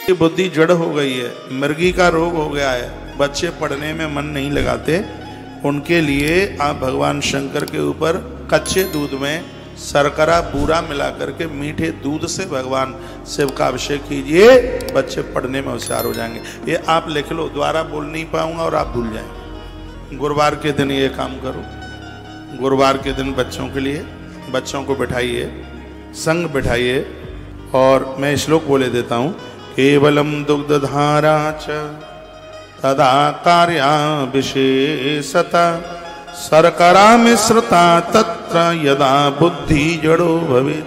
ये बुद्धि जड़ हो गई है, मृगी का रोग हो गया है, बच्चे पढ़ने में मन नहीं लगाते, उनके लिए आप भगवान शंकर के ऊपर कच्चे दूध में शर्करा बूरा मिला करके मीठे दूध से भगवान शिव का अभिषेक कीजिए, बच्चे पढ़ने में होशियार हो जाएंगे। ये आप लिख लो, दोबारा बोल नहीं पाऊंगा और आप भूल जाएंगे। गुरुवार के दिन ये काम करो। गुरुवार के दिन बच्चों के लिए, बच्चों को बिठाइए, संग बिठाइए और मैं श्लोक बोले देता हूँ। केवलम दुग्धधारा च तदा कार्या विशेषता शर्करा मिश्रता तत्र यदा बुद्धि जड़ो भवे।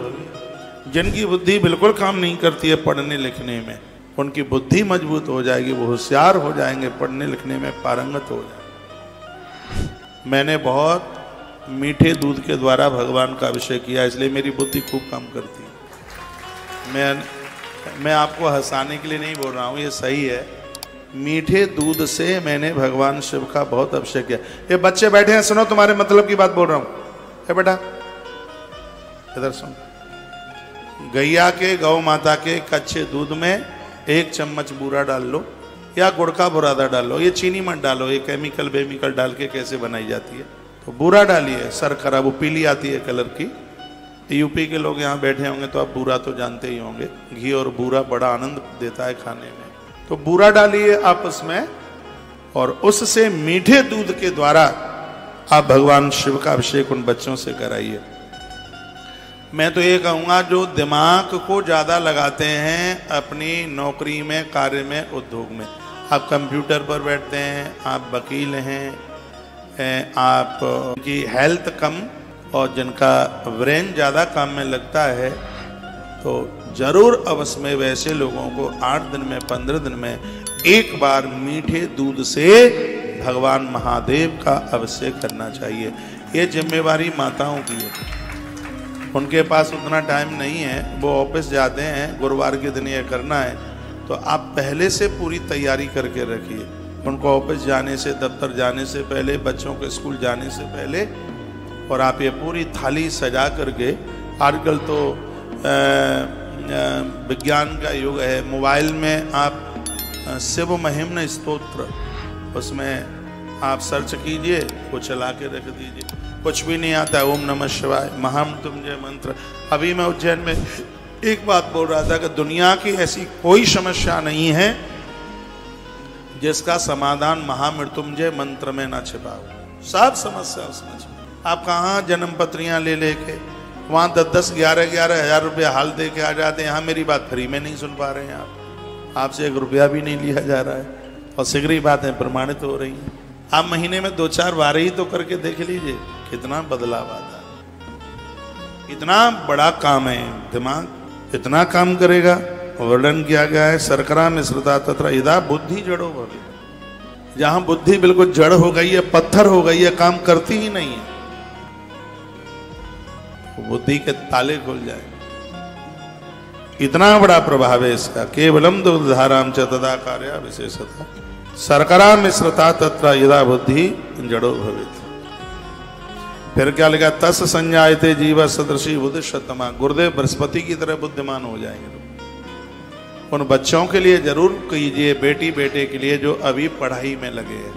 जिनकी बुद्धि बिल्कुल काम नहीं करती है पढ़ने लिखने में, उनकी बुद्धि मजबूत हो जाएगी, वो होशियार हो जाएंगे, पढ़ने लिखने में पारंगत हो जाएंगे। मैंने बहुत मीठे दूध के द्वारा भगवान का अभिषेक किया, इसलिए मेरी बुद्धि खूब काम करती है। मैं आपको हंसाने के लिए नहीं बोल रहा हूँ, ये सही है। मीठे दूध से मैंने भगवान शिव का बहुत अभिषेक किया। ये बच्चे बैठे हैं, सुनो, तुम्हारे मतलब की बात बोल रहा हूँ। बेटा इधर सुन। गैया के, गौ माता के कच्चे दूध में 1 चम्मच बूरा डाल लो या गुड़ का बुरादा डाल लो, ये चीनी मत डालो, ये केमिकल वेमिकल डाल के कैसे बनाई जाती है। तो बूरा डालिए, शर्करा, वो पीली आती है कलर की। यूपी के लोग यहाँ बैठे होंगे तो आप बूरा तो जानते ही होंगे, घी और बूरा बड़ा आनंद देता है खाने में। तो बूरा डालिए आप उसमें और उससे मीठे दूध के द्वारा आप भगवान शिव का अभिषेक उन बच्चों से कराइए। मैं तो ये कहूँगा, जो दिमाग को ज़्यादा लगाते हैं अपनी नौकरी में, कार्य में, उद्योग में, आप कंप्यूटर पर बैठते हैं, आप वकील हैं, आप की हेल्थ कम और जिनका ब्रेन ज़्यादा काम में लगता है, तो जरूर अवश्य में वैसे लोगों को 8 दिन में, 15 दिन में एक बार मीठे दूध से भगवान महादेव का अभिषेक करना चाहिए। ये जिम्मेवारी माताओं की है, उनके पास उतना टाइम नहीं है, वो ऑफिस जाते हैं, गुरुवार के दिन ये करना है, तो आप पहले से पूरी तैयारी करके रखिए। उनको ऑफिस जाने से, दफ्तर जाने से पहले, बच्चों के स्कूल जाने से पहले, और आप ये पूरी थाली सजा करके, आजकल तो विज्ञान का युग है, मोबाइल में आप शिव महिम्न स्तोत्र, उसमें आप सर्च कीजिए, वो चला के रख दीजिए। कुछ भी नहीं आता, ओम नमः शिवाय, महामृत्युंजय मंत्र। अभी मैं उज्जैन में एक बात बोल रहा था कि दुनिया की ऐसी कोई समस्या नहीं है जिसका समाधान महामृत्युंजय मंत्र में ना छिपा हो। सब समस्या उसमें छिपा। आप कहाँ जन्म पत्रियां ले लेके वहाँ 10-10, 11-11 हज़ार रुपया हाल दे के आ जाते हैं। यहाँ मेरी बात फ्री में नहीं सुन पा रहे हैं आप, आपसे 1 रुपया भी नहीं लिया जा रहा है, और शीघ्र बातें प्रमाणित हो रही हैं। आप महीने में 2-4 बार ही तो करके देख लीजिए, कितना बदलाव आता है। इतना बड़ा काम है, दिमाग इतना काम करेगा। वर्णन किया गया है, शर्करा मिश्रता तत्र यदा बुद्धि जड़ो भवे। जहां बुद्धि बिल्कुल जड़ हो गई है, पत्थर हो गई है, काम करती ही नहीं है, बुद्धि के ताले खुल जाए। इतना बड़ा प्रभाव है इसका। केवलम दुग्धधाराम च तदा कार्या विशेषता शर्करा मिश्रता तत्र यदा बुद्धि जड़ो भवेत्। फिर क्या लिखा, तस् संजायते जीव सदृशी बुद्धि शतमा। गुरुदेव बृहस्पति की तरह बुद्धिमान हो जाएंगे। उन बच्चों के लिए जरूर कीजिए, बेटी बेटे के लिए जो अभी पढ़ाई में लगे हैं।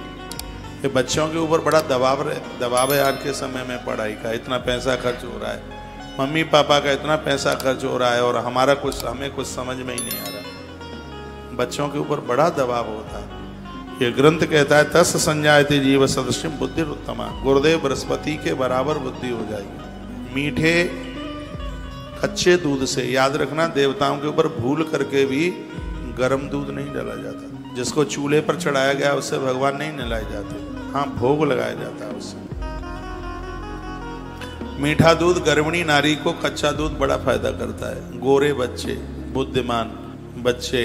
ये बच्चों के ऊपर बड़ा दबाव है आज के समय में, पढ़ाई का इतना पैसा खर्च हो रहा है, मम्मी पापा का इतना पैसा खर्च हो रहा है, और हमें कुछ समझ में ही नहीं आ रहा। बच्चों के ऊपर बड़ा दबाव होता है। ये ग्रंथ कहता है, तस् संजायते जीव सदृशम बुद्धि उत्तमा। गुरुदेव बृहस्पति के बराबर बुद्धि हो जाएगी। मीठे कच्चे दूध से, याद रखना, देवताओं के ऊपर भूल करके भी गर्म दूध नहीं डाला जाता। जिसको चूल्हे पर चढ़ाया गया उससे भगवान नहीं नहलाए जाते, हाँ भोग लगाया जाता है उससे। मीठा दूध गर्भिणी नारी को, कच्चा दूध बड़ा फायदा करता है। गोरे बच्चे, बुद्धिमान बच्चे,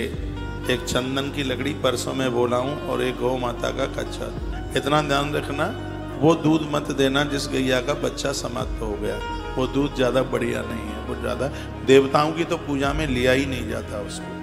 एक चंदन की लकड़ी परसों में बोला हूँ, और एक गौ माता का कच्चा। इतना ध्यान रखना, वो दूध मत देना जिस गैया का बच्चा समाप्त हो गया, वो दूध ज़्यादा बढ़िया नहीं है, वो ज़्यादा, देवताओं की तो पूजा में लिया ही नहीं जाता उसको।